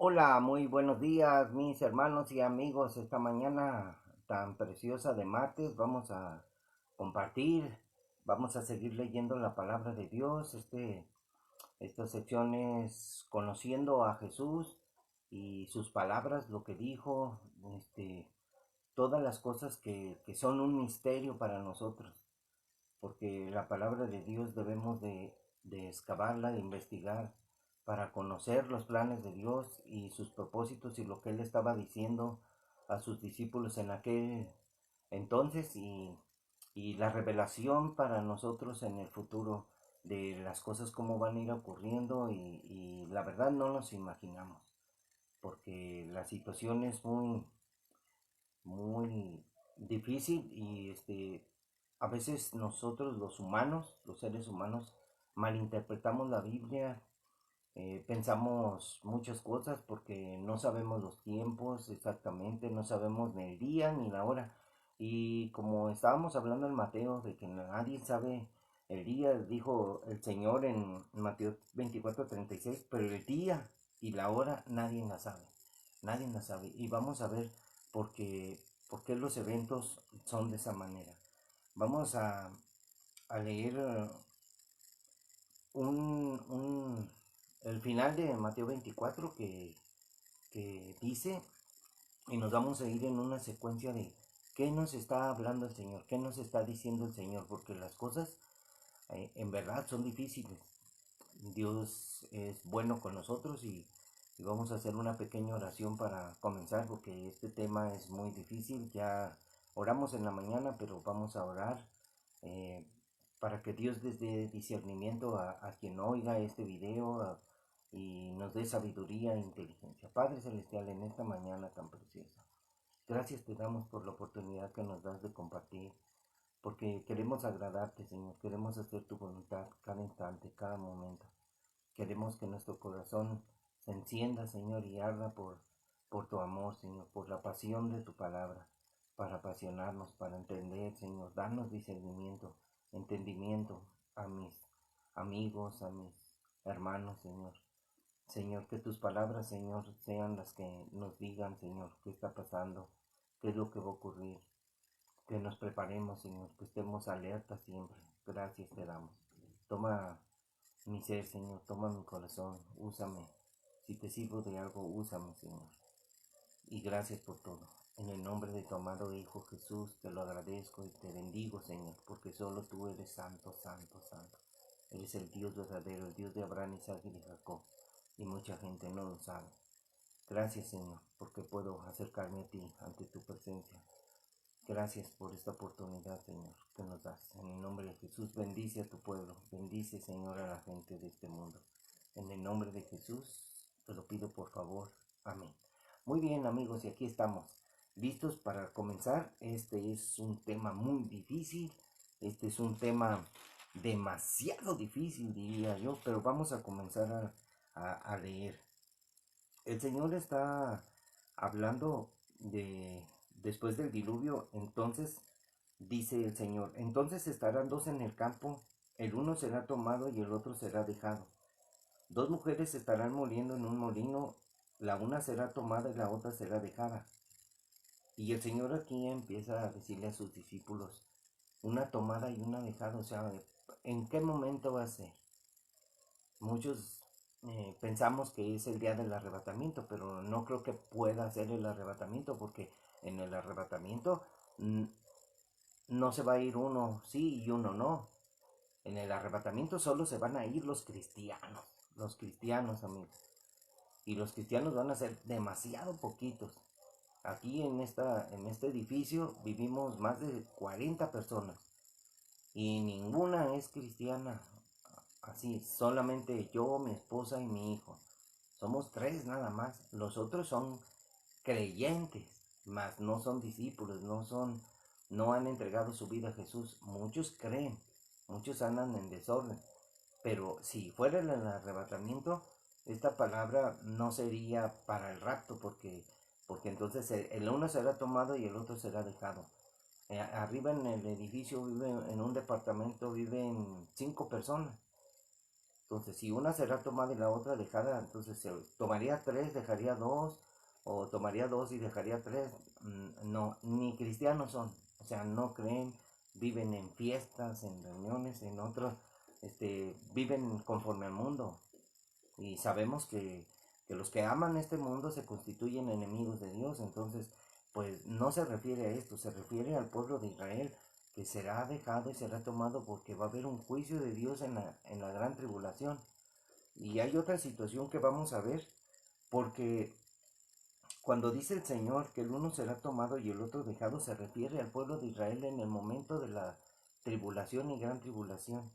Hola, muy buenos días mis hermanos y amigos. Esta mañana tan preciosa de martes vamos a compartir, vamos a seguir leyendo la palabra de Dios. Esta sección es conociendo a Jesús y sus palabras, lo que dijo, todas las cosas que son un misterio para nosotros, porque la palabra de Dios debemos de excavarla, de investigar para conocer los planes de Dios y sus propósitos y lo que Él estaba diciendo a sus discípulos en aquel entonces y la revelación para nosotros en el futuro de las cosas como van a ir ocurriendo y la verdad no nos imaginamos porque la situación es muy difícil y a veces nosotros los humanos, los seres humanos, malinterpretamos la Biblia, pensamos muchas cosas porque no sabemos los tiempos exactamente, no sabemos ni el día ni la hora. Y como estábamos hablando en Mateo de que nadie sabe el día, dijo el Señor en Mateo 24:36, pero el día y la hora nadie la sabe, nadie la sabe. Y vamos a ver por qué los eventos son de esa manera. Vamos a leer el final de Mateo 24 que dice, y nos vamos a ir en una secuencia de qué nos está hablando el Señor, qué nos está diciendo el Señor, porque las cosas en verdad son difíciles. Dios es bueno con nosotros y vamos a hacer una pequeña oración para comenzar porque este tema es muy difícil. Ya oramos en la mañana, pero vamos a orar eh, para que Dios les dé discernimiento a quien oiga este video y nos dé sabiduría e inteligencia. Padre Celestial, en esta mañana tan preciosa, gracias te damos por la oportunidad que nos das de compartir, porque queremos agradarte, Señor, queremos hacer tu voluntad cada instante, cada momento. Queremos que nuestro corazón se encienda, Señor, y arda por tu amor, Señor, por la pasión de tu palabra, para apasionarnos, para entender, Señor. Danos discernimiento, entendimiento a mis amigos, a mis hermanos, Señor. Señor, que tus palabras, Señor, sean las que nos digan, Señor, qué está pasando, qué es lo que va a ocurrir. Que nos preparemos, Señor, que estemos alertas siempre. Gracias te damos. Toma mi ser, Señor, toma mi corazón, úsame. Si te sirvo de algo, úsame, Señor. Y gracias por todo. En el nombre de tu amado Hijo Jesús, te lo agradezco y te bendigo, Señor, porque solo tú eres santo, santo, santo. Eres el Dios verdadero, el Dios de Abraham, Isaac y de Jacob. Y mucha gente no lo sabe. Gracias, Señor, porque puedo acercarme a ti ante tu presencia. Gracias por esta oportunidad, Señor, que nos das. En el nombre de Jesús, bendice a tu pueblo. Bendice, Señor, a la gente de este mundo. En el nombre de Jesús, te lo pido por favor. Amén. Muy bien, amigos, y aquí estamos. ¿Listos para comenzar? Este es un tema muy difícil. Este es un tema demasiado difícil, diría yo, pero vamos a comenzar a leer. El Señor está hablando de después del diluvio, entonces dice el Señor, entonces estarán dos en el campo, el uno será tomado y el otro será dejado. Dos mujeres estarán moliendo en un molino, la una será tomada y la otra será dejada. Y el Señor aquí empieza a decirle a sus discípulos, una tomada y una dejada, o sea, ¿en qué momento va a ser? Muchos pensamos que es el día del arrebatamiento, pero no creo que pueda ser el arrebatamiento, porque en el arrebatamiento no se va a ir uno sí y uno no. En el arrebatamiento solo se van a ir los cristianos, amigos. Y los cristianos van a ser demasiado poquitos. Aquí en este edificio vivimos más de 40 personas y ninguna es cristiana. Así, solamente yo, mi esposa y mi hijo. Somos tres nada más. Los otros son creyentes, mas no son discípulos, no han entregado su vida a Jesús. Muchos creen, muchos andan en desorden. Pero si fuera el arrebatamiento, esta palabra no sería para el rapto, porque entonces el uno será tomado y el otro será dejado. Arriba en el edificio viven, en un departamento viven 5 personas Entonces, si una será tomada y la otra dejada, entonces se tomaría tres, dejaría dos, o tomaría dos y dejaría tres. No, ni cristianos son, o sea, no creen, viven en fiestas, en reuniones, en otros, viven conforme al mundo. Y sabemos que los que aman este mundo se constituyen enemigos de Dios. Entonces, pues no se refiere a esto, se refiere al pueblo de Israel, que será dejado y será tomado porque va a haber un juicio de Dios en la gran tribulación. Y hay otra situación que vamos a ver, porque cuando dice el Señor que el uno será tomado y el otro dejado, se refiere al pueblo de Israel en el momento de la tribulación y gran tribulación.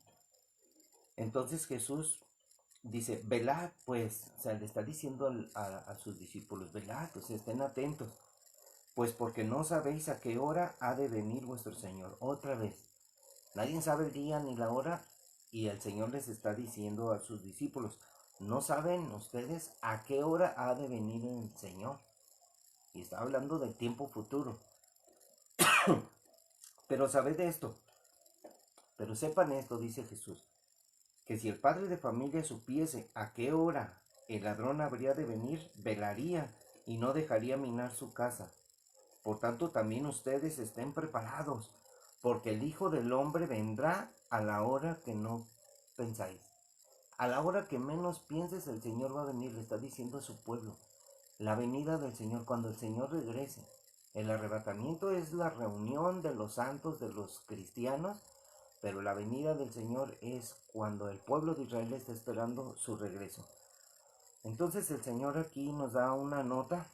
Entonces Jesús dice, velad pues, o sea, le está diciendo a sus discípulos, velad, pues estén atentos, pues porque no sabéis a qué hora ha de venir vuestro Señor. Otra vez, nadie sabe el día ni la hora, y el Señor les está diciendo a sus discípulos, no saben ustedes a qué hora ha de venir el Señor. Y está hablando del tiempo futuro. Pero sabed esto, pero sepan esto, dice Jesús, que si el padre de familia supiese a qué hora el ladrón habría de venir, velaría y no dejaría minar su casa. Por tanto, también ustedes estén preparados, porque el Hijo del Hombre vendrá a la hora que no pensáis. A la hora que menos pienses, el Señor va a venir, le está diciendo a su pueblo. La venida del Señor, cuando el Señor regrese. El arrebatamiento es la reunión de los santos, de los cristianos, pero la venida del Señor es cuando el pueblo de Israel está esperando su regreso. Entonces el Señor aquí nos da una nota,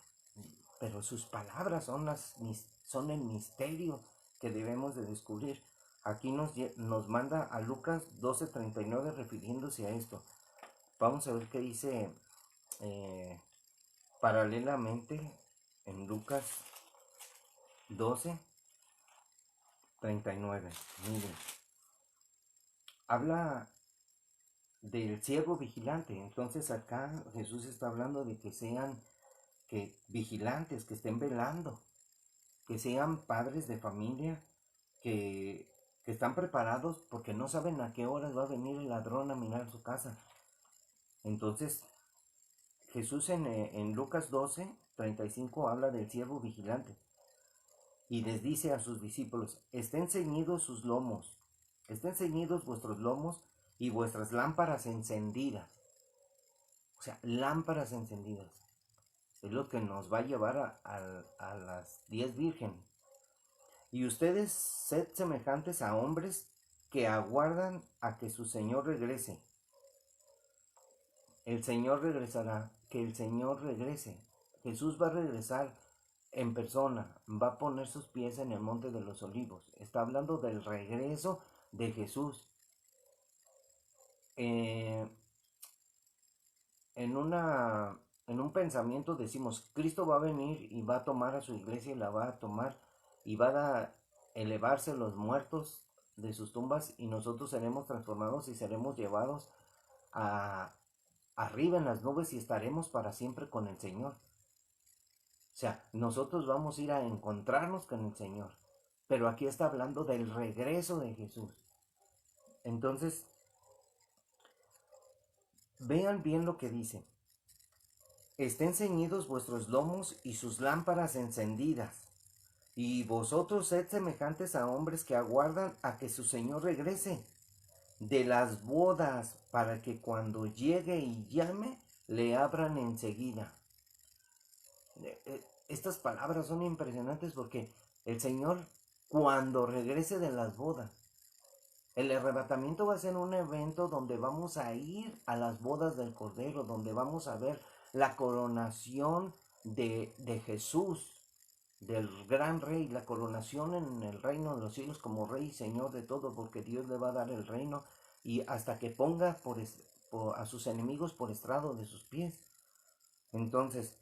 pero sus palabras son el misterio que debemos de descubrir. Aquí nos manda a Lucas 12:39 refiriéndose a esto. Vamos a ver qué dice paralelamente en Lucas 12:39. Miren, habla del ciego vigilante. Entonces acá Jesús está hablando de que sean vigilantes, que estén velando, que sean padres de familia, que están preparados porque no saben a qué horas va a venir el ladrón a minar su casa. Entonces Jesús en Lucas 12:35 habla del siervo vigilante y les dice a sus discípulos, estén ceñidos sus lomos, estén ceñidos vuestros lomos y vuestras lámparas encendidas. O sea, lámparas encendidas. Es lo que nos va a llevar a las 10 vírgenes. Y ustedes sed semejantes a hombres que aguardan a que su Señor regrese. El Señor regresará, que el Señor regrese. Jesús va a regresar en persona, va a poner sus pies en el monte de los olivos. Está hablando del regreso de Jesús. En un pensamiento decimos, Cristo va a venir y va a tomar a su iglesia y la va a tomar y va a elevarse los muertos de sus tumbas y nosotros seremos transformados y seremos llevados arriba en las nubes y estaremos para siempre con el Señor. O sea, nosotros vamos a ir a encontrarnos con el Señor. Pero aquí está hablando del regreso de Jesús. Entonces, vean bien lo que dice. Estén ceñidos vuestros lomos y sus lámparas encendidas. Y vosotros sed semejantes a hombres que aguardan a que su Señor regrese de las bodas, para que cuando llegue y llame, le abran enseguida. Estas palabras son impresionantes porque el Señor, cuando regrese de las bodas, el arrebatamiento va a ser un evento donde vamos a ir a las bodas del Cordero, donde vamos a ver la coronación de Jesús, del gran rey, la coronación en el reino de los cielos como rey y señor de todo, porque Dios le va a dar el reino y hasta que ponga a sus enemigos por estrado de sus pies. Entonces,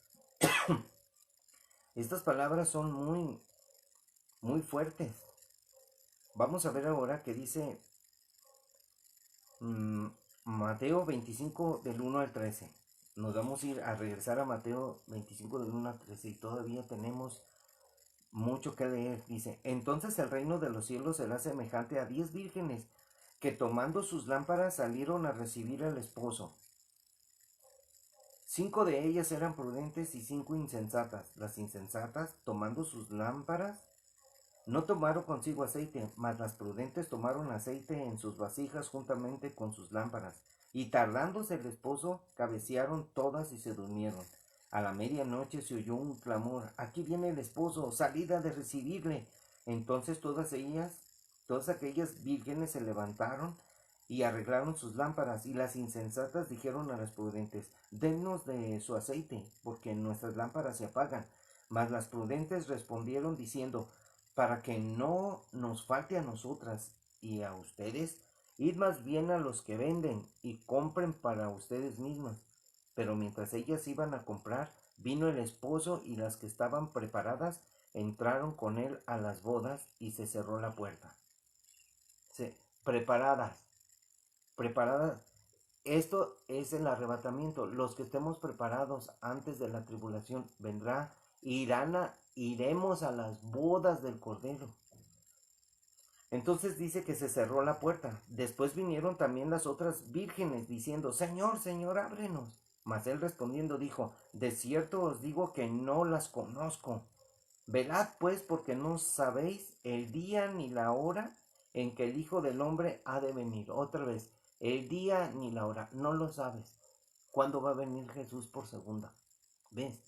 estas palabras son muy, muy fuertes. Vamos a ver ahora qué dice Mateo 25 del 1 al 13. Nos vamos a regresar a Mateo 25 del 1 al 13 y todavía tenemos mucho que leer. Dice, entonces el reino de los cielos será semejante a 10 vírgenes que tomando sus lámparas salieron a recibir al esposo. 5 de ellas eran prudentes y 5 insensatas. Las insensatas, tomando sus lámparas, no tomaron consigo aceite, mas las prudentes tomaron aceite en sus vasijas juntamente con sus lámparas. Y tardándose el esposo, cabecearon todas y se durmieron. A la medianoche se oyó un clamor: aquí viene el esposo, salid a de recibirle. Entonces todas aquellas vírgenes se levantaron y arreglaron sus lámparas, y las insensatas dijeron a las prudentes: dennos de su aceite, porque nuestras lámparas se apagan. Mas las prudentes respondieron diciendo: para que no nos falte a nosotras y a ustedes, id más bien a los que venden y compren para ustedes mismas. Pero mientras ellas iban a comprar, vino el esposo, y las que estaban preparadas entraron con él a las bodas, y se cerró la puerta. Sí, preparadas, preparadas. Esto es el arrebatamiento. Los que estemos preparados antes de la tribulación vendrá, iremos a las bodas del Cordero. Entonces dice que se cerró la puerta. Después vinieron también las otras vírgenes diciendo: Señor, Señor, ábrenos. Mas él respondiendo dijo: de cierto os digo que no las conozco. Velad pues, porque no sabéis el día ni la hora en que el Hijo del Hombre ha de venir. Otra vez, el día ni la hora, no lo sabes. ¿Cuándo va a venir Jesús por segunda vez?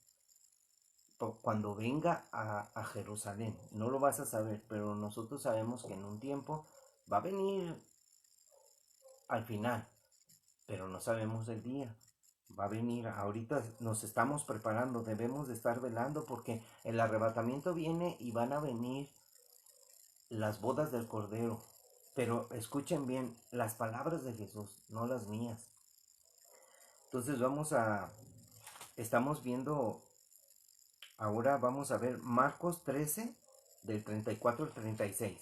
Cuando venga a Jerusalén. No lo vas a saber, pero nosotros sabemos que en un tiempo va a venir al final, pero no sabemos el día. Va a venir, ahorita nos estamos preparando, debemos de estar velando, porque el arrebatamiento viene y van a venir las bodas del Cordero. Pero escuchen bien las palabras de Jesús, no las mías. Entonces estamos viendo. Ahora vamos a ver Marcos 13, del 34 al 36.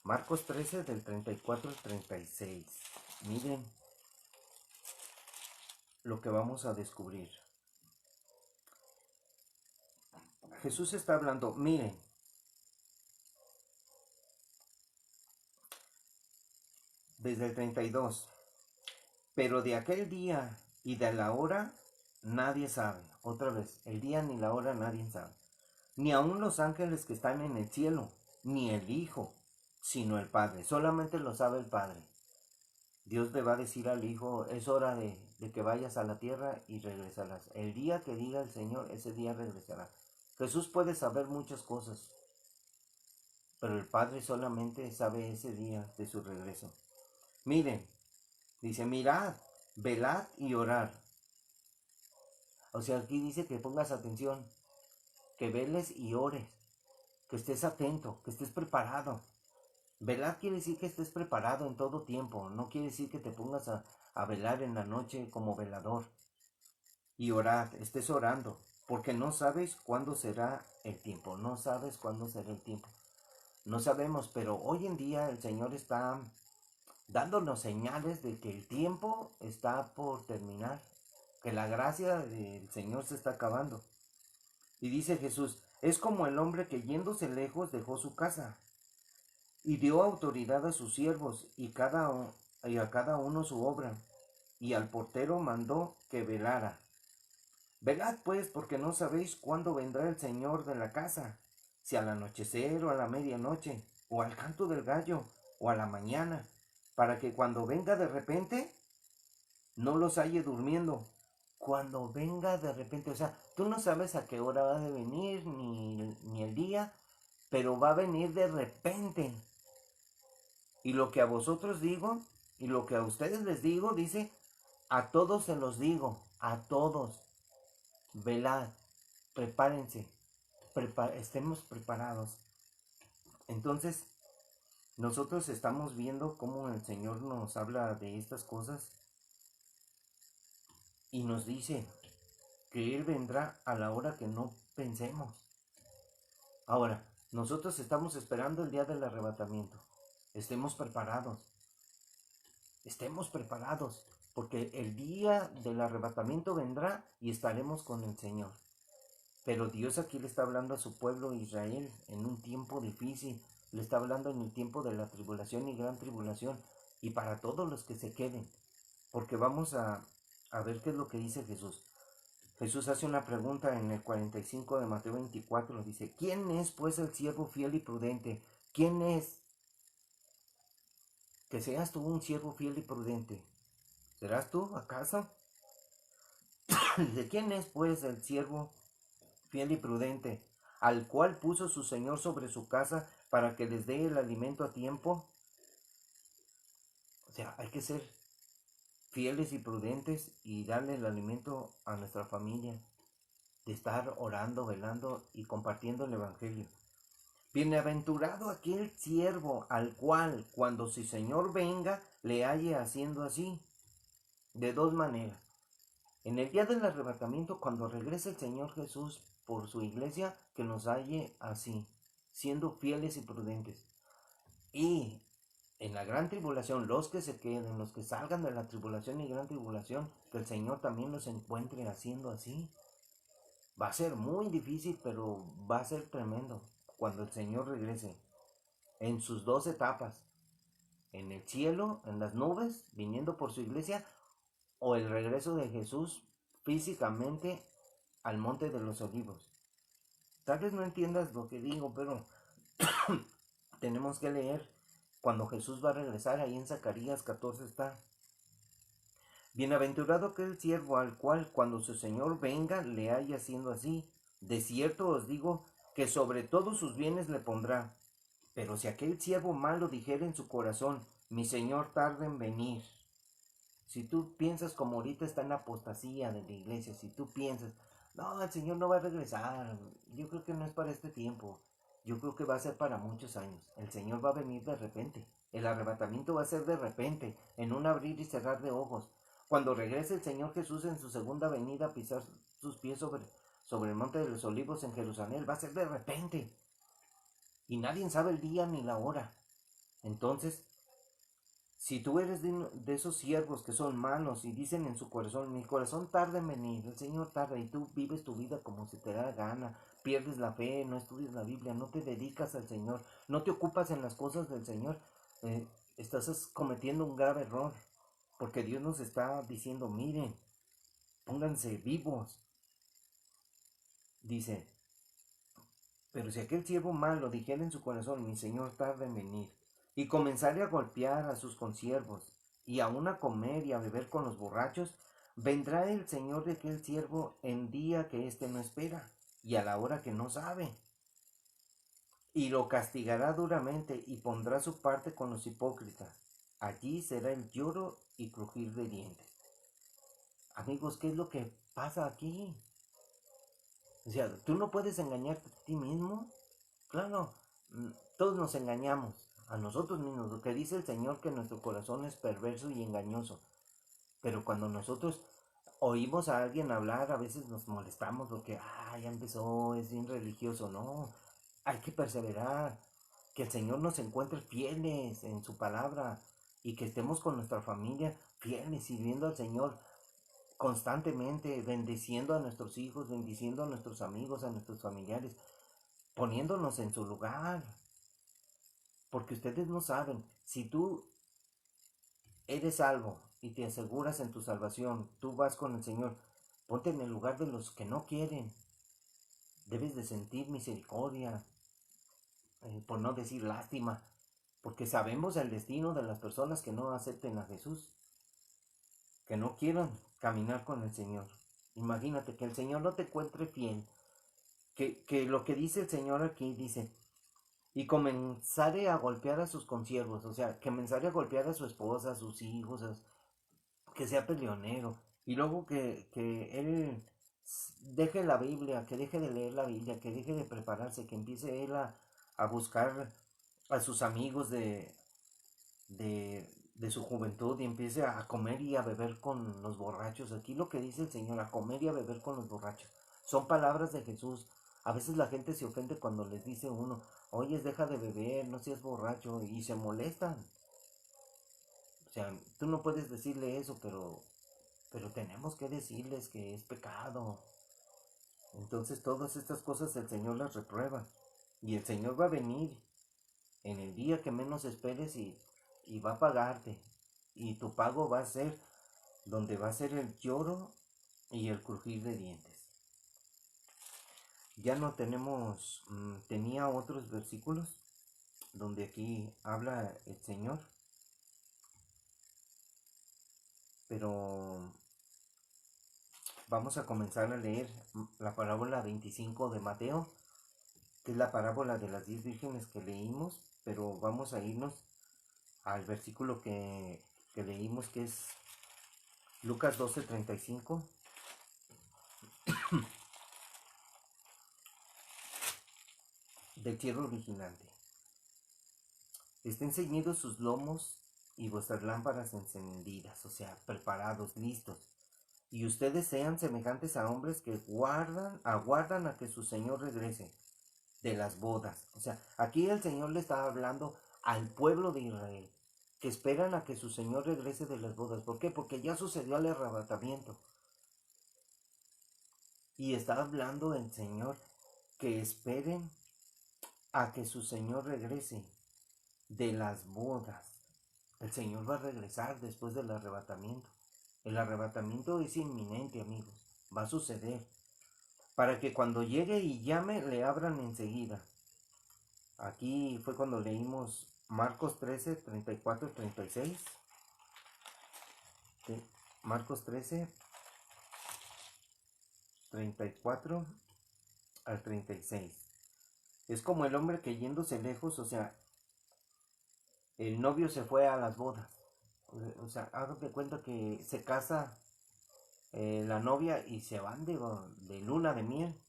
Marcos 13, del 34 al 36. Miren lo que vamos a descubrir. Jesús está hablando, miren, desde el 32. Pero de aquel día y de la hora nadie sabe. Otra vez, el día ni la hora nadie sabe. Ni aun los ángeles que están en el cielo, ni el Hijo, sino el Padre. Solamente lo sabe el Padre. Dios le va a decir al Hijo: es hora de que vayas a la tierra y regresarás. El día que diga el Señor, ese día regresará. Jesús puede saber muchas cosas, pero el Padre solamente sabe ese día de su regreso. Miren, dice: mirad, velad y orad. O sea, aquí dice que pongas atención, que veles y ores, que estés atento, que estés preparado. Velar quiere decir que estés preparado en todo tiempo, no quiere decir que te pongas a velar en la noche como velador. Y orad, estés orando, porque no sabes cuándo será el tiempo, no sabes cuándo será el tiempo. No sabemos, pero hoy en día el Señor está dándonos señales de que el tiempo está por terminar, que la gracia del Señor se está acabando. Y dice Jesús: es como el hombre que yéndose lejos dejó su casa y dio autoridad a sus siervos y a cada uno su obra, y al portero mandó que velara. Velad pues, porque no sabéis cuándo vendrá el Señor de la casa, si al anochecer o a la medianoche, o al canto del gallo, o a la mañana, para que cuando venga de repente no los halle durmiendo. Cuando venga de repente, o sea, tú no sabes a qué hora va a venir, ni el día, pero va a venir de repente. Y lo que a vosotros digo, y lo que a ustedes les digo, dice: a todos se los digo, a todos. Velad, prepárense, estemos preparados. Entonces, nosotros estamos viendo cómo el Señor nos habla de estas cosas y nos dice que Él vendrá a la hora que no pensemos. Ahora, nosotros estamos esperando el día del arrebatamiento. Estemos preparados. Estemos preparados, porque el día del arrebatamiento vendrá y estaremos con el Señor. Pero Dios aquí le está hablando a su pueblo Israel en un tiempo difícil. Le está hablando en el tiempo de la tribulación y gran tribulación. y para todos los que se queden. Porque vamos a ver qué es lo que dice Jesús. Jesús hace una pregunta en el 45 de Mateo 24. Dice, ¿quién es pues el siervo fiel y prudente? ¿Quién es? Que seas tú un siervo fiel y prudente. ¿Serás tú, acaso? Dice, ¿quién es pues el siervo fiel y prudente, al cual puso su Señor sobre su casa para que les dé el alimento a tiempo? O sea, hay que ser fieles y prudentes y darle el alimento a nuestra familia, de estar orando, velando y compartiendo el Evangelio. Bienaventurado aquel siervo al cual, cuando su Señor venga, le halle haciendo así. De dos maneras. En el día del arrebatamiento, cuando regrese el Señor Jesús por su iglesia, que nos halle así, siendo fieles y prudentes. Y en la gran tribulación, los que se queden, los que salgan de la tribulación y gran tribulación, que el Señor también los encuentre haciendo así. Va a ser muy difícil, pero va a ser tremendo cuando el Señor regrese en sus dos etapas, en el cielo, en las nubes, viniendo por su iglesia, o el regreso de Jesús físicamente al monte de los olivos. Tal vez no entiendas lo que digo, pero tenemos que leer cuando Jesús va a regresar. Ahí en Zacarías 14 está. Bienaventurado aquel siervo al cual cuando su Señor venga le haya haciendo así. De cierto os digo que sobre todos sus bienes le pondrá. Pero si aquel siervo malo dijera en su corazón, mi Señor tarda en venir. Si tú piensas como ahorita está en la apostasía de la iglesia, si tú piensas, no, el Señor no va a regresar, yo creo que no es para este tiempo, yo creo que va a ser para muchos años. El Señor va a venir de repente. El arrebatamiento va a ser de repente, en un abrir y cerrar de ojos. Cuando regrese el Señor Jesús en su segunda venida a pisar sus pies sobre el monte de los olivos en Jerusalén, va a ser de repente. Y nadie sabe el día ni la hora. Entonces, si tú eres de esos siervos que son malos y dicen en su corazón, mi corazón tarda en venir, el Señor tarda, y tú vives tu vida como se te da gana, pierdes la fe, no estudias la Biblia, no te dedicas al Señor, no te ocupas en las cosas del Señor, estás cometiendo un grave error, porque Dios nos está diciendo, miren, pónganse vivos. Dice, pero si aquel siervo malo dijera en su corazón, mi Señor tarda en venir, y comenzare a golpear a sus consiervos, y aun a comer y a beber con los borrachos, vendrá el Señor de aquel siervo en día que éste no espera, y a la hora que no sabe, y lo castigará duramente, y pondrá su parte con los hipócritas. Allí será el lloro y crujir de dientes. Amigos, ¿qué es lo que pasa aquí? O sea, tú no puedes engañarte a ti mismo. Claro, todos nos engañamos a nosotros mismos. Lo que dice el Señor, que nuestro corazón es perverso y engañoso. Pero cuando nosotros oímos a alguien hablar, a veces nos molestamos porque, ya empezó, es bien religioso. No, hay que perseverar. Que el Señor nos encuentre fieles en su palabra y que estemos con nuestra familia fieles, sirviendo al Señor constantemente, bendiciendo a nuestros hijos, bendiciendo a nuestros amigos, a nuestros familiares, poniéndonos en su lugar. Porque ustedes no saben, si tú eres salvo y te aseguras en tu salvación, tú vas con el Señor, ponte en el lugar de los que no quieren. Debes de sentir misericordia, por no decir lástima, porque sabemos el destino de las personas que no acepten a Jesús, que no quieran caminar con el Señor. Imagínate que el Señor no te encuentre fiel, que lo que dice el Señor aquí dice, y comenzare a golpear a sus consiervos, o sea, que comenzare a golpear a su esposa, a sus hijos, que sea peleonero, y luego que él deje la Biblia, que deje de leer la Biblia, que deje de prepararse, que empiece él a buscar a sus amigos de su juventud y empiece a comer y a beber con los borrachos. Aquí lo que dice el Señor, a comer y a beber con los borrachos. Son palabras de Jesús. A veces la gente se ofende cuando les dice uno, oye, deja de beber, no seas borracho, y se molestan. O sea, tú no puedes decirle eso, pero tenemos que decirles que es pecado. Entonces todas estas cosas el Señor las reprueba. Y el Señor va a venir en el día que menos esperes y va a pagarte. y tu pago va a ser donde va a ser el lloro y el crujir de dientes. Ya no tenemos, tenía otros versículos donde aquí habla el Señor, pero vamos a comenzar a leer la parábola 25 de Mateo, que es la parábola de las 10 vírgenes que leímos, pero vamos a irnos al versículo que leímos, que es Lucas 12:35, del tierra originante. Estén ceñidos sus lomos y vuestras lámparas encendidas, o sea, preparados, listos. Y ustedes sean semejantes a hombres que aguardan a que su Señor regrese de las bodas. O sea, aquí el Señor le está hablando al pueblo de Israel, que esperan a que su Señor regrese de las bodas. ¿Por qué? Porque ya sucedió el arrebatamiento. Y está hablando el Señor que esperen a que su Señor regrese de las bodas. El Señor va a regresar después del arrebatamiento. El arrebatamiento es inminente, amigos. Va a suceder. Para que cuando llegue y llame, le abran enseguida. Aquí fue cuando leímos Marcos 13, 34 y 36. ¿Sí? Marcos 13, 34 al 36. Es como el hombre que yéndose lejos, o sea, el novio se fue a las bodas. O sea, hagan de cuenta que se casa la novia y se van de luna de miel.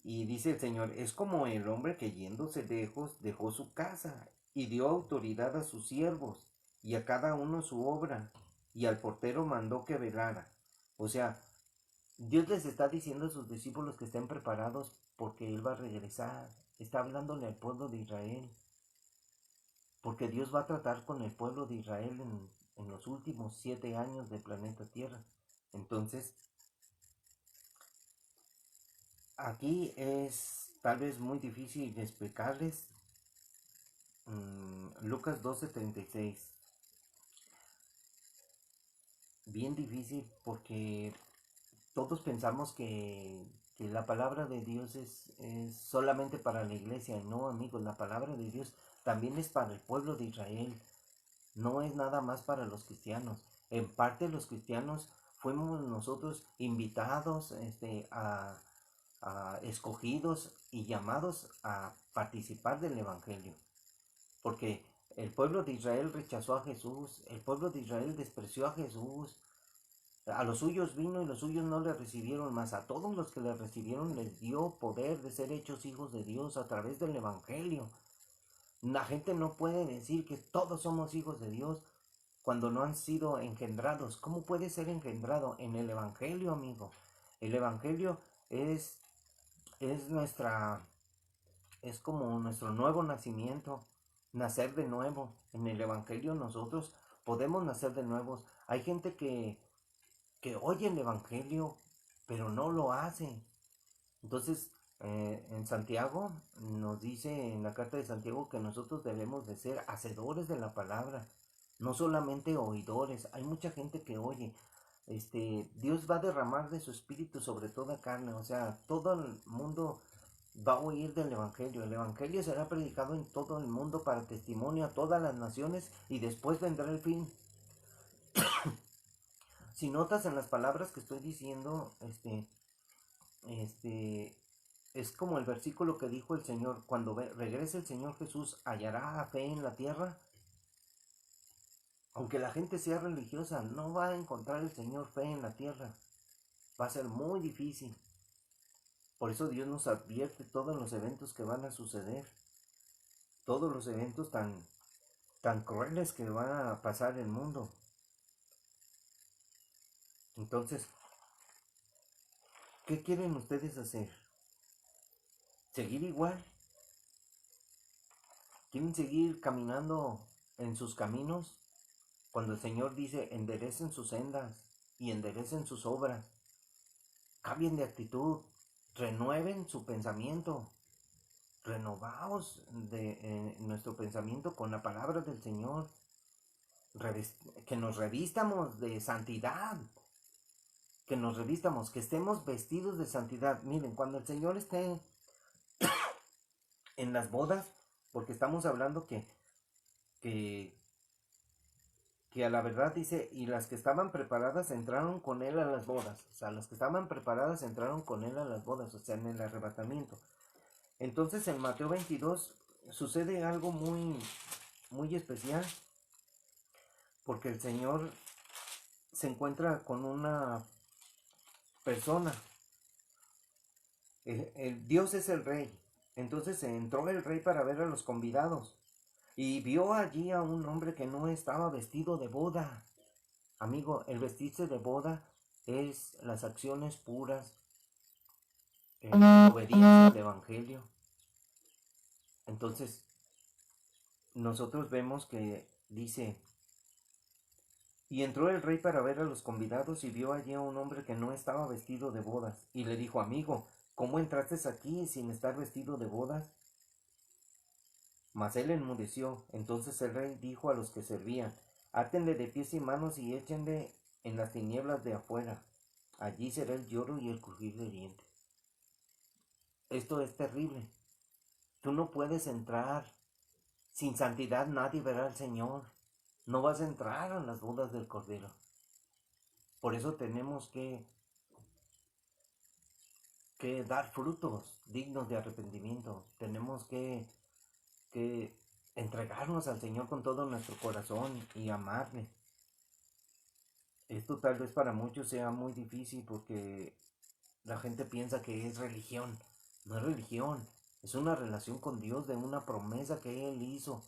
Y dice el Señor, es como el hombre que yéndose lejos dejó su casa y dio autoridad a sus siervos y a cada uno su obra y al portero mandó que velara. O sea, Dios les está diciendo a sus discípulos que estén preparados porque Él va a regresar. Está hablándole al pueblo de Israel. Porque Dios va a tratar con el pueblo de Israel en los últimos 7 años del planeta Tierra. Entonces, aquí es tal vez muy difícil explicarles. Lucas 12:36. Bien difícil porque todos pensamos que la palabra de Dios es solamente para la iglesia. Y no, amigos, la palabra de Dios también es para el pueblo de Israel. No es nada más para los cristianos. En parte los cristianos fuimos nosotros invitados a escogidos y llamados a participar del Evangelio. Porque el pueblo de Israel rechazó a Jesús, el pueblo de Israel despreció a Jesús. A los suyos vino y los suyos no le recibieron, más a todos los que le recibieron les dio poder de ser hechos hijos de Dios a través del Evangelio. La gente no puede decir que todos somos hijos de Dios cuando no han sido engendrados. ¿Cómo puede ser engendrado? En el Evangelio, amigo. El Evangelio es es como nuestro nuevo nacimiento, nacer de nuevo. En el Evangelio nosotros podemos nacer de nuevo. Hay gente que oye el Evangelio, pero no lo hace. Entonces, en Santiago nos dice en la carta de Santiago que nosotros debemos de ser hacedores de la palabra, no solamente oidores. Hay mucha gente que oye. Dios va a derramar de su espíritu sobre toda carne, o sea, todo el mundo va a oír del Evangelio. El Evangelio será predicado en todo el mundo para testimonio a todas las naciones y después vendrá el fin. Si notas en las palabras que estoy diciendo, este, es como el versículo que dijo el Señor, cuando regrese el Señor Jesús, ¿hallará fe en la tierra? Aunque la gente sea religiosa, no va a encontrar el Señor fe en la tierra. Va a ser muy difícil. Por eso Dios nos advierte todos los eventos que van a suceder, todos los eventos tan crueles que van a pasar en el mundo. Entonces, ¿qué quieren ustedes hacer? ¿Seguir igual? ¿Quieren seguir caminando en sus caminos? Cuando el Señor dice, enderecen sus sendas y enderecen sus obras, cambien de actitud, renueven su pensamiento, renovaos de nuestro pensamiento con la palabra del Señor. que nos revistamos de santidad, que nos revistamos, que estemos vestidos de santidad. Miren, cuando el Señor esté en las bodas, porque estamos hablando que, que a la verdad dice, y las que estaban preparadas entraron con Él a las bodas. O sea, las que estaban preparadas entraron con Él a las bodas, o sea, en el arrebatamiento. Entonces en Mateo 22 sucede algo muy, muy especial, porque el Señor se encuentra con una persona. Dios es el rey. Entonces entró el rey para ver a los convidados y vio allí a un hombre que no estaba vestido de boda. Amigo, el vestirse de boda es las acciones puras, la obediencia al evangelio. Entonces, nosotros vemos que dice, y entró el rey para ver a los convidados y vio allí a un hombre que no estaba vestido de bodas. Y le dijo, amigo, ¿cómo entraste aquí sin estar vestido de bodas? Mas él enmudeció. Entonces el rey dijo a los que servían, átenle de pies y manos y échenle en las tinieblas de afuera. Allí será el lloro y el crujir de dientes. Esto es terrible. Tú no puedes entrar. Sin santidad nadie verá al Señor. No vas a entrar a las bodas del Cordero. Por eso tenemos que dar frutos dignos de arrepentimiento. Tenemos que entregarnos al Señor con todo nuestro corazón y amarle. Esto tal vez para muchos sea muy difícil porque la gente piensa que es religión. No es religión, es una relación con Dios, de una promesa que Él hizo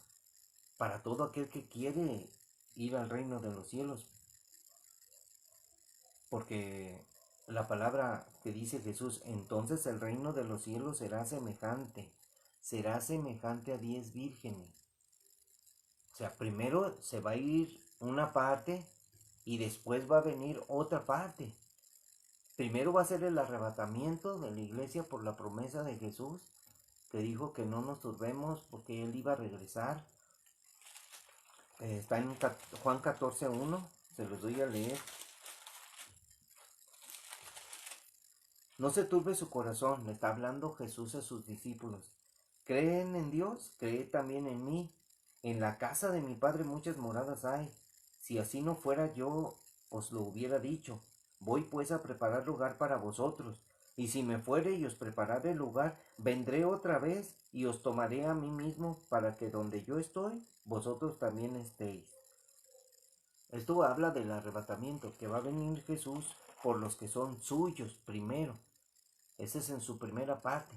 para todo aquel que quiere ir al reino de los cielos. Porque la palabra que dice Jesús, entonces el reino de los cielos será semejante a 10 vírgenes. O sea, primero se va a ir una parte y después va a venir otra parte. Primero va a ser el arrebatamiento de la iglesia por la promesa de Jesús, que dijo que no nos turbemos porque Él iba a regresar. Está en Juan 14:1, se los doy a leer. No se turbe su corazón, le está hablando Jesús a sus discípulos. ¿Creen en Dios? Creed también en mí. En la casa de mi Padre muchas moradas hay. Si así no fuera, yo os lo hubiera dicho. Voy pues a preparar lugar para vosotros. Y si me fuere y os preparare el lugar, vendré otra vez y os tomaré a mí mismo para que donde yo estoy, vosotros también estéis. Esto habla del arrebatamiento, que va a venir Jesús por los que son suyos primero. Ese es en su primera parte.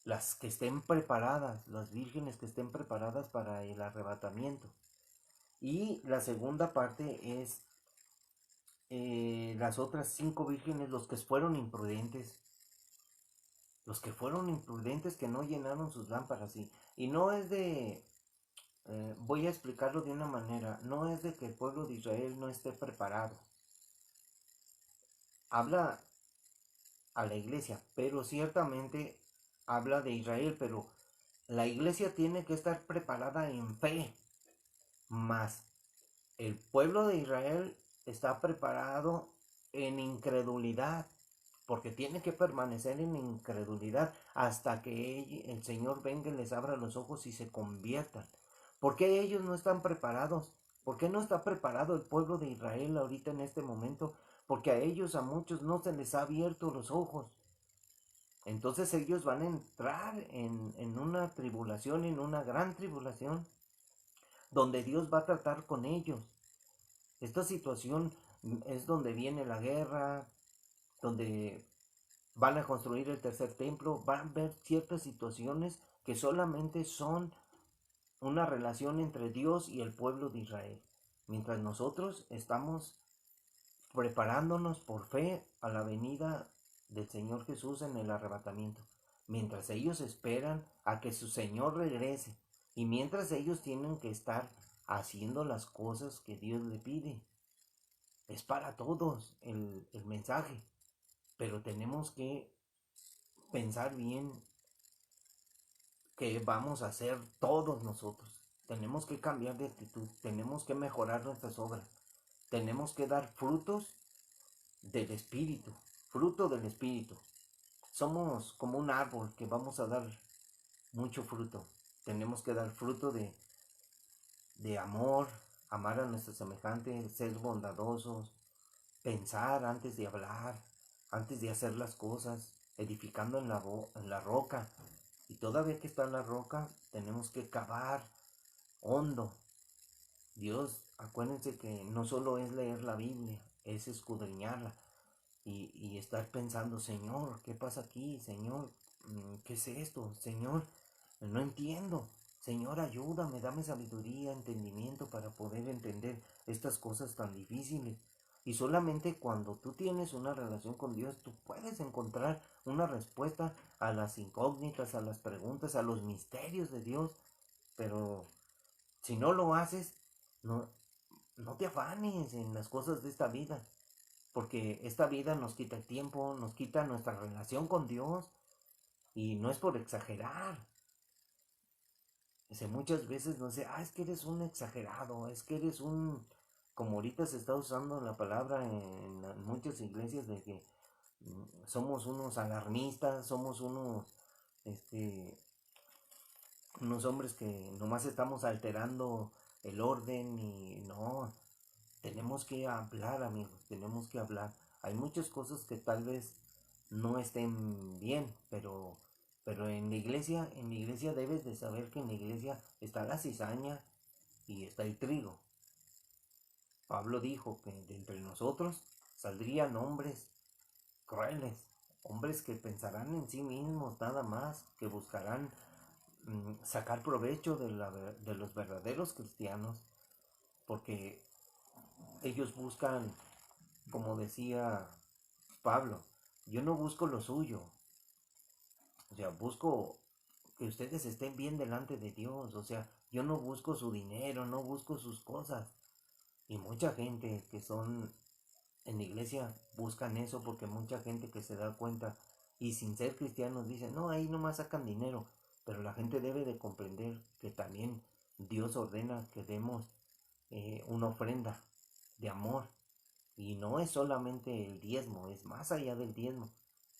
Las que estén preparadas, las vírgenes que estén preparadas para el arrebatamiento. Y la segunda parte es las otras 5 vírgenes, los que fueron imprudentes. Los que fueron imprudentes, que no llenaron sus lámparas. Y no es de, voy a explicarlo de una manera, no es de que el pueblo de Israel no esté preparado. Habla a la iglesia, pero ciertamente habla de Israel, pero la iglesia tiene que estar preparada en fe, más el pueblo de Israel está preparado en incredulidad, porque tiene que permanecer en incredulidad hasta que el Señor venga y les abra los ojos y se conviertan. ¿Por qué ellos no están preparados? ¿Por qué no está preparado el pueblo de Israel ahorita en este momento? Porque a ellos, a muchos, no se les ha abierto los ojos. Entonces ellos van a entrar en una tribulación, en una gran tribulación, donde Dios va a tratar con ellos. Esta situación es donde viene la guerra, donde van a construir el tercer templo, van a haber ciertas situaciones que solamente son una relación entre Dios y el pueblo de Israel. Mientras nosotros estamos preparándonos por fe a la venida del Señor Jesús en el arrebatamiento. Mientras ellos esperan a que su Señor regrese. Y mientras ellos tienen que estar haciendo las cosas que Dios le pide. Es para todos el mensaje. Pero tenemos que pensar bien qué vamos a hacer todos nosotros. tenemos que cambiar de actitud, tenemos que mejorar nuestras obras, tenemos que dar frutos del Espíritu, fruto del Espíritu. Somos como un árbol que vamos a dar mucho fruto. Tenemos que dar fruto de amor, amar a nuestros semejantes, ser bondadosos, pensar antes de hablar, antes de hacer las cosas, edificando en la roca. Y todavía que está en la roca, tenemos que cavar hondo. Dios, acuérdense que no solo es leer la Biblia, es escudriñarla y estar pensando, Señor, ¿qué pasa aquí? Señor, ¿qué es esto? Señor, no entiendo. Señor, ayúdame, dame sabiduría, entendimiento para poder entender estas cosas tan difíciles. Y solamente cuando tú tienes una relación con Dios, tú puedes encontrar una respuesta a las incógnitas, a las preguntas, a los misterios de Dios. Pero si no lo haces, no, no te afanes en las cosas de esta vida, porque esta vida nos quita el tiempo, nos quita nuestra relación con Dios, y no es por exagerar. Muchas veces no sé, es que eres un exagerado, es que eres un, como ahorita se está usando la palabra en muchas iglesias de que somos unos alarmistas, somos este, unos hombres que nomás estamos alterando el orden y no, tenemos que hablar, amigos, tenemos que hablar. Hay muchas cosas que tal vez no estén bien, pero en la iglesia debes de saber que en la iglesia está la cizaña y está el trigo. Pablo dijo que de entre nosotros saldrían hombres crueles, hombres que pensarán en sí mismos nada más, que buscarán sacar provecho de los verdaderos cristianos, porque ellos buscan, como decía Pablo, yo no busco lo suyo, o sea, busco que ustedes estén bien delante de Dios, o sea, yo no busco su dinero, no busco sus cosas. Y mucha gente que son en la iglesia buscan eso, porque mucha gente que se da cuenta y sin ser cristianos dicen, no, ahí nomás sacan dinero. Pero la gente debe de comprender que también Dios ordena que demos una ofrenda de amor. Y no es solamente el diezmo, es más allá del diezmo.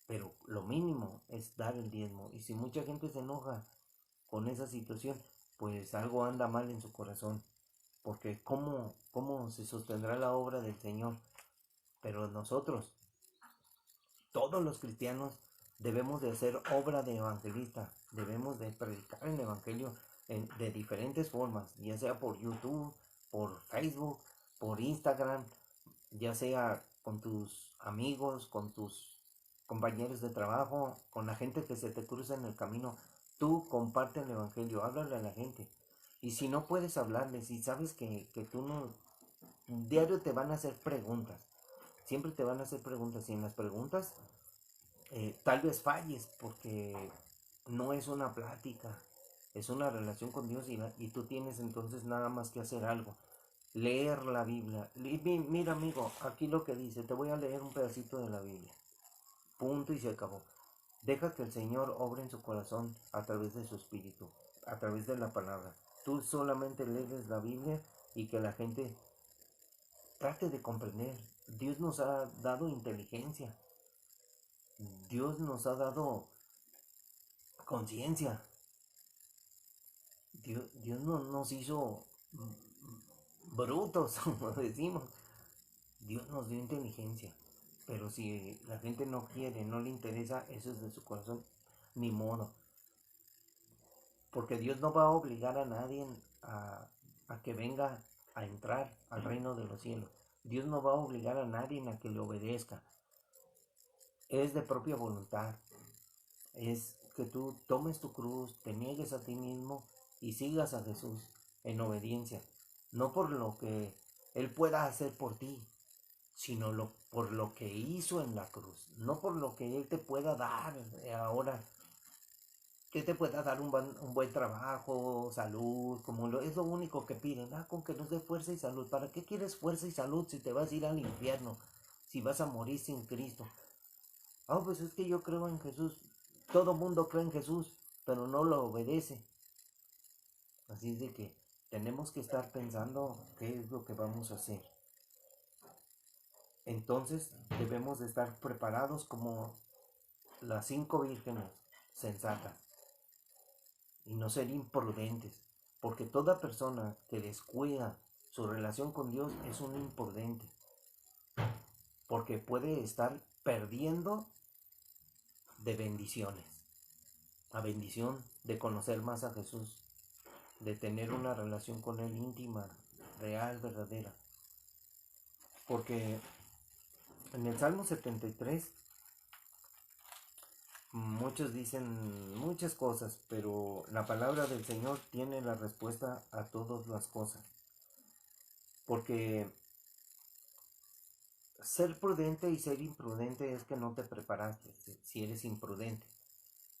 Pero lo mínimo es dar el diezmo. Y si mucha gente se enoja con esa situación, pues algo anda mal en su corazón. Porque ¿cómo se sostendrá la obra del Señor? Pero nosotros, todos los cristianos, debemos de hacer obra de evangelista. Debemos de predicar el evangelio de diferentes formas, ya sea por YouTube, por Facebook, por Instagram, ya sea con tus amigos, con tus compañeros de trabajo, con la gente que se te cruza en el camino. Tú comparte el evangelio, háblale a la gente. Y si no puedes hablarles, y sabes que tú no, diario te van a hacer preguntas, siempre te van a hacer preguntas, y en las preguntas tal vez falles, porque no es una plática, es una relación con Dios, y tú tienes entonces nada más que hacer algo, leer la Biblia. Mira, amigo, aquí lo que dice, te voy a leer un pedacito de la Biblia, punto y se acabó. Deja que el Señor obre en su corazón a través de su espíritu, a través de la palabra. Tú solamente lees la Biblia y que la gente trate de comprender. Dios nos ha dado inteligencia, Dios nos ha dado conciencia, Dios no nos hizo brutos, como decimos. Dios nos dio inteligencia, pero si la gente no quiere, no le interesa, eso es de su corazón, ni modo. Porque Dios no va a obligar a nadie a que venga a entrar al reino de los cielos. Dios no va a obligar a nadie a que le obedezca. Es de propia voluntad. Es que tú tomes tu cruz, te niegues a ti mismo y sigas a Jesús en obediencia. No por lo que Él pueda hacer por ti, sino por lo que hizo en la cruz. No por lo que Él te pueda dar ahora, que te pueda dar un buen trabajo, salud, es lo único que piden. Con que nos dé fuerza y salud. ¿Para qué quieres fuerza y salud si te vas a ir al infierno? Si vas a morir sin Cristo. Pues es que yo creo en Jesús. Todo mundo cree en Jesús, pero no lo obedece. Así es de que tenemos que estar pensando qué es lo que vamos a hacer. Entonces debemos de estar preparados como las 5 vírgenes sensatas y no ser imprudentes, porque toda persona que descuida su relación con Dios es un imprudente, porque puede estar perdiendo de bendiciones, la bendición de conocer más a Jesús, de tener una relación con Él íntima, real, verdadera. Porque en el Salmo 73 muchos dicen muchas cosas, pero la palabra del Señor tiene la respuesta a todas las cosas. Porque ser prudente y ser imprudente es que no te preparaste si eres imprudente,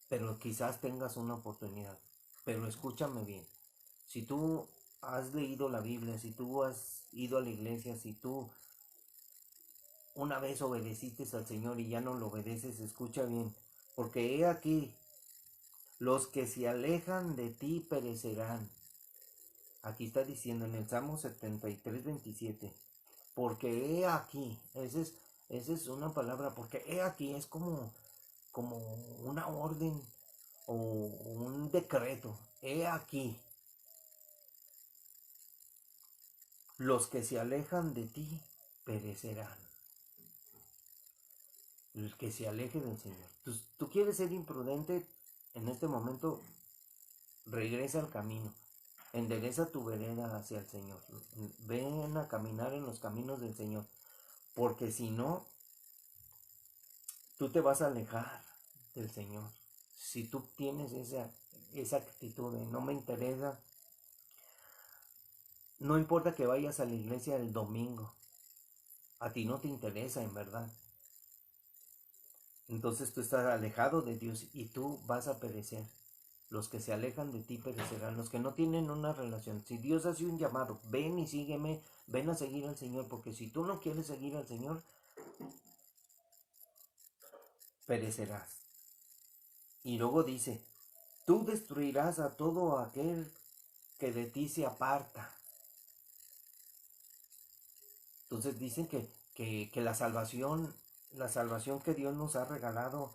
pero quizás tengas una oportunidad. Pero escúchame bien, si tú has leído la Biblia, si tú has ido a la iglesia, si tú una vez obedeciste al Señor y ya no lo obedeces, escucha bien, porque he aquí, los que se alejan de ti perecerán. Aquí está diciendo en el Salmo 73:27, porque he aquí, esa es una palabra, porque he aquí es como una orden o un decreto. He aquí, los que se alejan de ti perecerán. El que se aleje del Señor. Tú quieres ser imprudente, en este momento regresa al camino. Endereza tu vereda hacia el Señor. Ven a caminar en los caminos del Señor. Porque si no, tú te vas a alejar del Señor. Si tú tienes esa actitud de no me interesa, no importa que vayas a la iglesia el domingo, a ti no te interesa en verdad. Entonces tú estás alejado de Dios y tú vas a perecer. Los que se alejan de ti perecerán, los que no tienen una relación. Si Dios hace un llamado, ven y sígueme, ven a seguir al Señor, porque si tú no quieres seguir al Señor, perecerás. Y luego dice, tú destruirás a todo aquel que de ti se aparta. Entonces dicen que la salvación que Dios nos ha regalado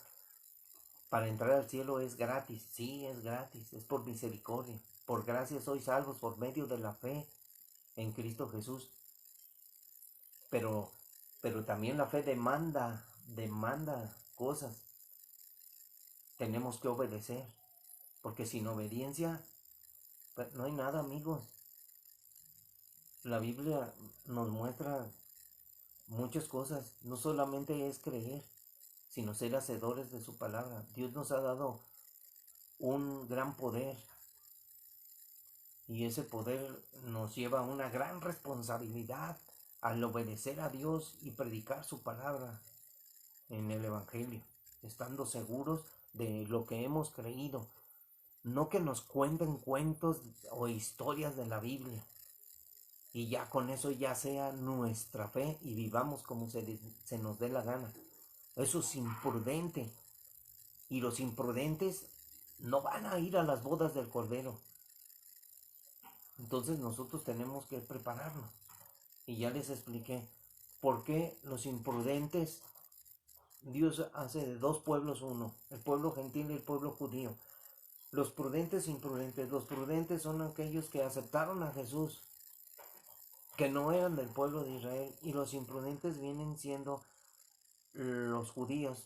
para entrar al cielo es gratis. Sí, es gratis, es por misericordia. Por gracia sois salvos por medio de la fe en Cristo Jesús. Pero también la fe demanda cosas. Tenemos que obedecer, porque sin obediencia pues, no hay nada, amigos. La Biblia nos muestra muchas cosas. No solamente es creer, sino ser hacedores de su palabra. Dios nos ha dado un gran poder y ese poder nos lleva a una gran responsabilidad al obedecer a Dios y predicar su palabra en el Evangelio, estando seguros de lo que hemos creído. No que nos cuenten cuentos o historias de la Biblia y ya con eso ya sea nuestra fe y vivamos como se nos dé la gana. Eso es imprudente. Y los imprudentes no van a ir a las bodas del Cordero. Entonces nosotros tenemos que prepararnos. Y ya les expliqué por qué los imprudentes, Dios hace de dos pueblos uno, el pueblo gentil y el pueblo judío. Los prudentes e imprudentes. Los prudentes son aquellos que aceptaron a Jesús, que no eran del pueblo de Israel. Y los imprudentes vienen siendo los judíos,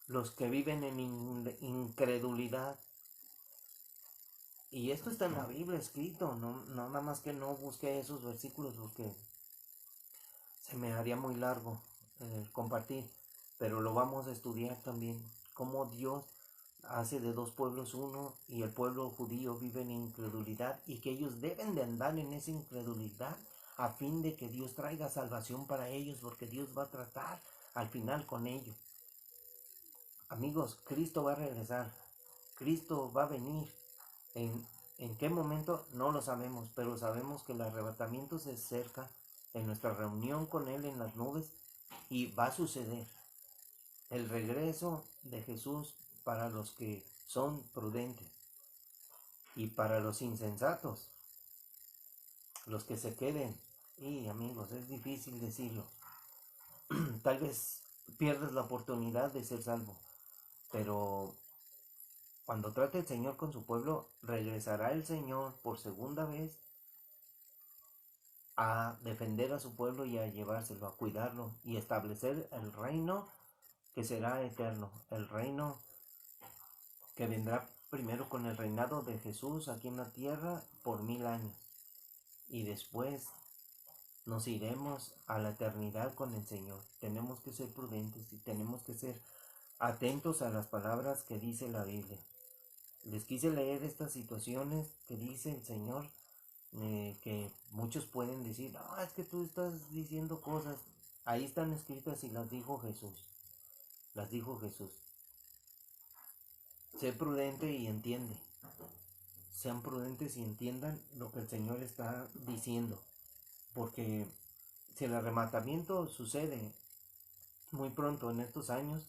los que viven en incredulidad. Y esto está en la Biblia escrito, no nada más que no busqué esos versículos porque se me haría muy largo compartir, pero lo vamos a estudiar también, cómo Dios hace de dos pueblos uno y el pueblo judío vive en incredulidad y que ellos deben de andar en esa incredulidad a fin de que Dios traiga salvación para ellos, porque Dios va a tratar al final con ellos. Amigos, Cristo va a regresar, Cristo va a venir. ¿En qué momento? No lo sabemos, pero sabemos que el arrebatamiento se acerca en nuestra reunión con Él en las nubes y va a suceder el regreso de Jesús para los que son prudentes y para los insensatos. los que se queden. Y amigos, es difícil decirlo. Tal vez pierdas la oportunidad de ser salvo, pero cuando trate el Señor con su pueblo, regresará el Señor por segunda vez a defender a su pueblo y a llevárselo, a cuidarlo y establecer el reino que será eterno, el reino que vendrá primero con el reinado de Jesús aquí en la tierra por 1000 años, y después nos iremos a la eternidad con el Señor. Tenemos que ser prudentes y tenemos que ser atentos a las palabras que dice la Biblia. Les quise leer estas situaciones que dice el Señor, que muchos pueden decir, no, es que tú estás diciendo cosas. Ahí están escritas y las dijo Jesús. Las dijo Jesús. Sé prudente y entiende. Sean prudentes y entiendan lo que el Señor está diciendo. Porque si el arrebatamiento sucede muy pronto en estos años,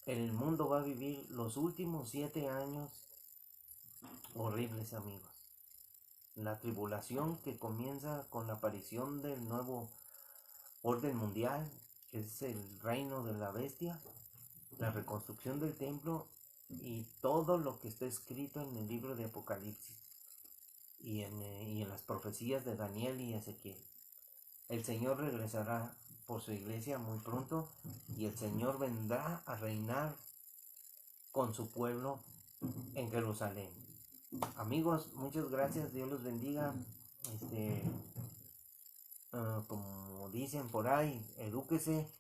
el mundo va a vivir los últimos 7 años horribles, amigos. La tribulación que comienza con la aparición del nuevo orden mundial, que es el reino de la bestia, la reconstrucción del templo y todo lo que está escrito en el libro de Apocalipsis y en las profecías de Daniel y Ezequiel. El Señor regresará por su iglesia muy pronto y el Señor vendrá a reinar con su pueblo en Jerusalén. Amigos, muchas gracias, Dios los bendiga. Como dicen por ahí, edúquese,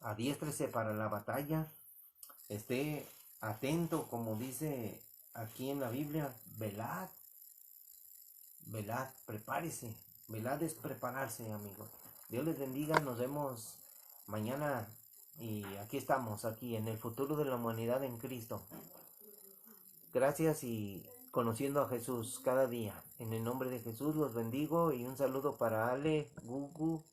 adiéstrese para la batalla, esté atento, como dice aquí en la Biblia, velad, velad, prepárese. Velad es prepararse, amigos. Dios les bendiga, nos vemos mañana y aquí estamos, aquí en el futuro de la humanidad en Cristo. Gracias y conociendo a Jesús cada día. En el nombre de Jesús los bendigo y un saludo para Ale Gu,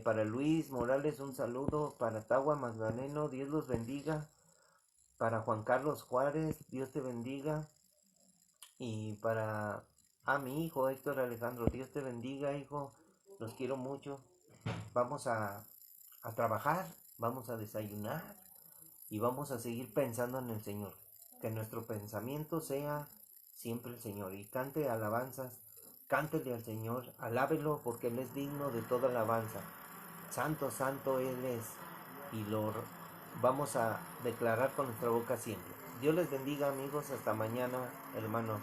para Luis Morales, un saludo para Tawa Magdaleno, Dios los bendiga. Para Juan Carlos Juárez, Dios te bendiga. Y para mi hijo Héctor Alejandro, Dios te bendiga, hijo. Los quiero mucho. Vamos a trabajar, vamos a desayunar y vamos a seguir pensando en el Señor. Que nuestro pensamiento sea siempre el Señor. Y cante alabanzas, cántele al Señor, alábelo porque Él es digno de toda alabanza. Santo, santo Él es. Y lo vamos a declarar con nuestra boca siempre. Dios les bendiga, amigos. Hasta mañana, hermanos.